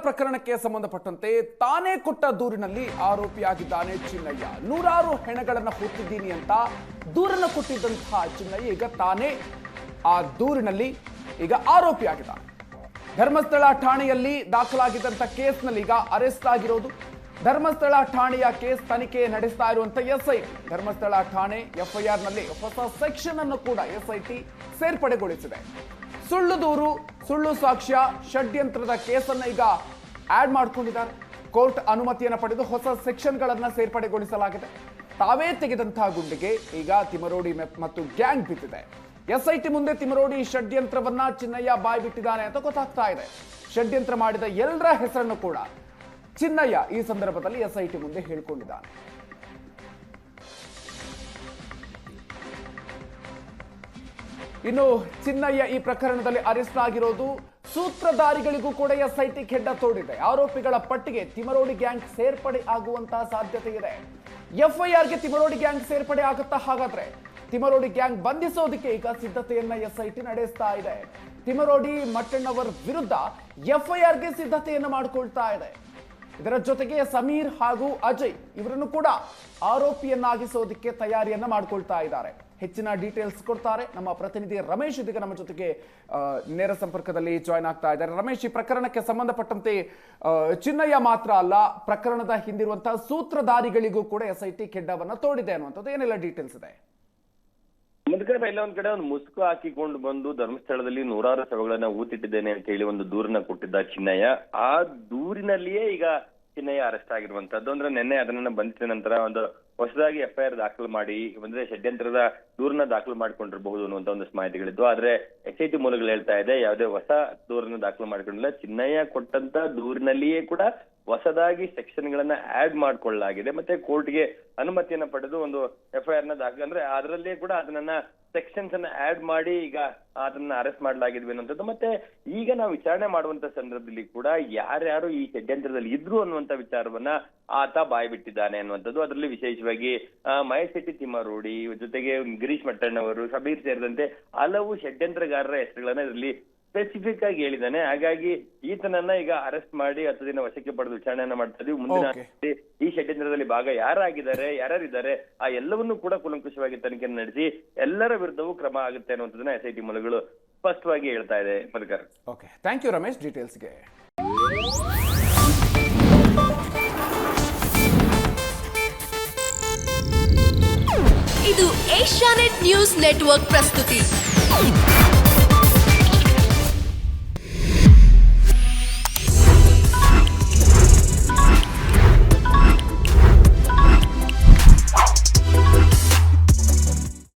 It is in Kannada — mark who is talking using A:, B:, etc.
A: ಪ್ರಕರಣಕ್ಕೆ ಸಂಬಂಧಪಟ್ಟಂತೆ ತಾನೇ ಕೊಟ್ಟ ದೂರಿನಲ್ಲಿ ಆರೋಪಿಯಾಗಿದ್ದಾನೆ ಚಿನ್ನಯ್ಯ. ನೂರಾರು ಹೆಣಗಳನ್ನು ಹೊತ್ತಿದ್ದೀನಿ ಅಂತ ದೂರನ್ನು ಕೊಟ್ಟಿದ್ದಂತಹ ಚಿನ್ನಯ್ಯ ಈಗ ತಾನೇ ಆ ದೂರಿನಲ್ಲಿ ಈಗ ಆರೋಪಿಯಾಗಿದ್ದಾನೆ. ಧರ್ಮಸ್ಥಳ ಠಾಣೆಯಲ್ಲಿ ದಾಖಲಾಗಿದ್ದಂಥ ಕೇಸ್ನಲ್ಲಿ ಈಗ ಅರೆಸ್ಟ್ ಆಗಿರೋದು. ಧರ್ಮಸ್ಥಳ ಠಾಣೆಯ ಕೇಸ್ ತನಿಖೆ ನಡೆಸ್ತಾ ಇರುವಂತ ಎಸ್ಐಟಿ ಧರ್ಮಸ್ಥಳ ಠಾಣೆ ಎಫ್ಐಆರ್ ನಲ್ಲಿ ಹೊಸ ಸೆಕ್ಷನ್ ಅನ್ನು ಕೂಡ ಎಸ್ಐಟಿ ಸೇರ್ಪಡೆಗೊಳಿಸಿದೆ. ಸುಳ್ಳು ದೂರು, ಸುಳ್ಳು ಸಾಕ್ಷ್ಯ, ಷಡ್ಯಂತ್ರದ ಕೇಸನ್ನು ಈಗ ಆಡ್ ಮಾಡಿಕೊಂಡಿದ್ದಾರೆ. ಕೋರ್ಟ್ ಅನುಮತಿಯನ್ನು ಪಡೆದು ಹೊಸ ಸೆಕ್ಷನ್ಗಳನ್ನು ಸೇರ್ಪಡೆಗೊಳಿಸಲಾಗಿದೆ. ತಾವೇ ತೆಗೆದಂತಹ ಗುಂಡಿಗೆ ಈಗ ತಿಮರೋಡಿ ಮತ್ತು ಗ್ಯಾಂಗ್ ಬಿದ್ದಿದೆ. ಎಸ್ಐಟಿ ಮುಂದೆ ತಿಮರೋಡಿ ಷಡ್ಯಂತ್ರವನ್ನ ಚಿನ್ನಯ್ಯ ಬಾಯ್ಬಿಟ್ಟಿದ್ದಾನೆ ಅಂತ ಗೊತ್ತಾಗ್ತಾ ಇದೆ. ಷಡ್ಯಂತ್ರ ಮಾಡಿದ ಎಲ್ಲರ ಹೆಸರನ್ನು ಕೂಡ ಚಿನ್ನಯ್ಯ ಈ ಸಂದರ್ಭದಲ್ಲಿ ಎಸ್ಐಟಿ ಮುಂದೆ ಹೇಳಿಕೊಂಡಿದ್ದಾನೆ. ಇನ್ನು ಚಿನ್ನಯ್ಯ ಈ ಪ್ರಕರಣದಲ್ಲಿ ಅರೆಸ್ಟ್ ಆಗಿರೋದು. ಸೂತ್ರಧಾರಿಗಳಿಗೂ ಕೂಡ ಎಸ್ಐಟಿ ಕೆಡ್ಡ ತೋಡಿದೆ. ಆರೋಪಿಗಳ ಪಟ್ಟಿಗೆ ತಿಮರೋಡಿ ಗ್ಯಾಂಗ್ ಸೇರ್ಪಡೆ ಆಗುವಂತಹ ಸಾಧ್ಯತೆ ಇದೆ. ಎಫ್ಐಆರ್ಗೆ ತಿಮರೋಡಿ ಗ್ಯಾಂಗ್ ಸೇರ್ಪಡೆ ಆಗುತ್ತಾ? ಹಾಗಾದ್ರೆ ತಿಮರೋಡಿ ಗ್ಯಾಂಗ್ ಬಂಧಿಸೋದಕ್ಕೆ ಈಗ ಸಿದ್ಧತೆಯನ್ನ ಎಸ್ಐಟಿ ನಡೆಸ್ತಾ ಇದೆ. ತಿಮರೋಡಿ ಮಟ್ಟಣ್ಣವರ್ ವಿರುದ್ಧ ಎಫ್ಐಆರ್ಗೆ ಸಿದ್ಧತೆಯನ್ನ ಮಾಡಿಕೊಳ್ತಾ ಇದೆ. ಇದರ ಜೊತೆಗೆ ಸಮೀರ್ ಹಾಗೂ ಅಜಯ್ ಇವರನ್ನು ಕೂಡ ಆರೋಪಿಯನ್ನಾಗಿಸೋದಕ್ಕೆ ತಯಾರಿಯನ್ನ ಮಾಡಿಕೊಳ್ತಾ ಇದ್ದಾರೆ. ಹೆಚ್ಚಿನ ಡೀಟೇಲ್ಸ್ ಕೊಡ್ತಾರೆ ನಮ್ಮ ಪ್ರತಿನಿಧಿ ರಮೇಶ್. ಇದೀಗ ನಮ್ಮ ಜೊತೆಗೆ ನೇರ ಸಂಪರ್ಕದಲ್ಲಿ ಜಾಯ್ನ್ ಆಗ್ತಾ ಇದ್ದಾರೆ. ರಮೇಶ್, ಈ ಪ್ರಕರಣಕ್ಕೆ ಸಂಬಂಧಪಟ್ಟಂತೆ ಚಿನ್ನಯ್ಯ ಮಾತ್ರ ಅಲ್ಲ, ಪ್ರಕರಣದ ಹಿಂದಿರುವಂತಹ ಸೂತ್ರಧಾರಿಗಳಿಗೂ ಕೂಡ ಎಸ್ಐಟಿ ಕೆಡ್ಡವನ್ನ ತೋಡಿದೆ ಅನ್ನುವಂಥದ್ದು ಏನೆಲ್ಲ ಡೀಟೇಲ್ಸ್ ಇದೆ?
B: ಎಲ್ಲ ಒಂದ್ ಕಡೆ ಒಂದು ಮುಸುಕು ಹಾಕಿಕೊಂಡು ಬಂದು ಧರ್ಮಸ್ಥಳದಲ್ಲಿ ನೂರಾರು ಶವಗಳನ್ನ ಊತಿಟ್ಟಿದ್ದೇನೆ ಅಂತ ಹೇಳಿ ಒಂದು ದೂರನ್ನ ಕೊಟ್ಟಿದ್ದ ಚಿನ್ನಯ್ಯ. ಆ ದೂರಿನಲ್ಲಿಯೇ ಈಗ ಚಿನ್ನಯ್ಯ ಅರೆಸ್ಟ್ ಆಗಿರುವಂತದ್ದು. ಅಂದ್ರೆ ನಿನ್ನೆ ಅದನ್ನ ಬಂಧಿಸಿದ ನಂತರ ಒಂದು ಹೊಸದಾಗಿ ಎಫ್ಐಆರ್ ದಾಖಲು ಮಾಡಿ ಅಂದ್ರೆ ಷಡ್ಯಂತ್ರದ ದೂರನ್ನ ದಾಖಲು ಮಾಡಿಕೊಂಡಿರಬಹುದು ಅನ್ನುವಂತ ಒಂದಷ್ಟು ಮಾಹಿತಿಗಳಿದ್ದು. ಆದ್ರೆ ಎಸ್ಐಟಿ ಮೂಲಗಳು ಹೇಳ್ತಾ ಇದೆ ಯಾವುದೇ ಹೊಸ ದೂರನ್ನ ದಾಖಲು ಮಾಡಿಕೊಂಡಿಲ್ಲ. ಚಿನ್ನಯ್ಯ ಕೊಟ್ಟಂತ ದೂರಿನಲ್ಲಿಯೇ ಕೂಡ ಹೊಸದಾಗಿ ಸೆಕ್ಷನ್ ಗಳನ್ನ ಆಡ್ ಮಾಡ್ಕೊಳ್ಳಲಾಗಿದೆ. ಮತ್ತೆ ಕೋರ್ಟ್ಗೆ ಅನುಮತಿಯನ್ನ ಪಡೆದು ಒಂದು ಎಫ್ಐಆರ್ ನ ದಾಖಲೆ ಅಂದ್ರೆ ಅದರಲ್ಲಿಯೇ ಕೂಡ ಅದನ್ನ ಸೆಕ್ಷನ್ಸ್ ಅನ್ನ ಆಡ್ ಮಾಡಿ ಈಗ ಅದನ್ನ ಅರೆಸ್ಟ್ ಮಾಡಲಾಗಿದ್ವಿ ಅನ್ನುವಂಥದ್ದು. ಮತ್ತೆ ಈಗ ನಾವು ವಿಚಾರಣೆ ಮಾಡುವಂತ ಸಂದರ್ಭದಲ್ಲಿ ಕೂಡ ಯಾರ್ಯಾರು ಈ ಷಡ್ಯಂತ್ರದಲ್ಲಿ ಇದ್ರು ಅನ್ನುವಂತ ವಿಚಾರವನ್ನ ಆತ ಬಾಯ್ಬಿಟ್ಟಿದ್ದಾನೆ ಅನ್ನುವಂಥದ್ದು. ಅದರಲ್ಲಿ ವಿಶೇಷವಾಗಿ ಮಹೇಶ್ ಶೆಟ್ಟಿ ತಿಮರೋಡಿ ಜೊತೆಗೆ ಗಿರೀಶ್ ಮಟ್ಟಣ್ಣವರು, ಸಮೀರ್ ಸೇರಿದಂತೆ ಹಲವು ಷಡ್ಯಂತ್ರಗಾರರ ಹೆಸರುಗಳನ್ನ ಇದರಲ್ಲಿ ಸ್ಪೆಸಿಫಿಕ್ ಆಗಿ ಹೇಳಿದ್ದಾನೆ. ಹಾಗಾಗಿ ಈತನನ್ನ ಈಗ ಅರೆಸ್ಟ್ ಮಾಡಿ 10 ದಿನ ವಶಕ್ಕೆ ಪಡೆದು ವಿಚಾರಣೆಯನ್ನ ಮಾಡ್ತಾ ಇದೀವಿ. ಮುಂದಿನ ಈ ಷಡ್ಯಂತ್ರದಲ್ಲಿ ಭಾಗ ಯಾರ್ಯಾರಿದ್ದಾರೆ ಆ ಎಲ್ಲವನ್ನೂ ಕೂಡ ಕೂಲಂಕುಷವಾಗಿ ತನಿಖೆಯನ್ನು ನಡೆಸಿ ಎಲ್ಲರ ವಿರುದ್ಧವೂ ಕ್ರಮ ಆಗುತ್ತೆ ಅನ್ನುವಂಥದ್ದನ್ನ ಎಸ್ಐಟಿ ಮೂಲಗಳು ಸ್ಪಷ್ಟವಾಗಿ ಹೇಳ್ತಾ ಇದೆ. Madhukar,
A: okay, thank you Ramesh ಡೀಟೇಲ್ಸ್ಗೆ.
C: ಇದು ಏಷ್ಯಾನೆಟ್ ನ್ಯೂಸ್ ನೆಟ್ವರ್ಕ್ ಪ್ರಸ್ತುತಿ.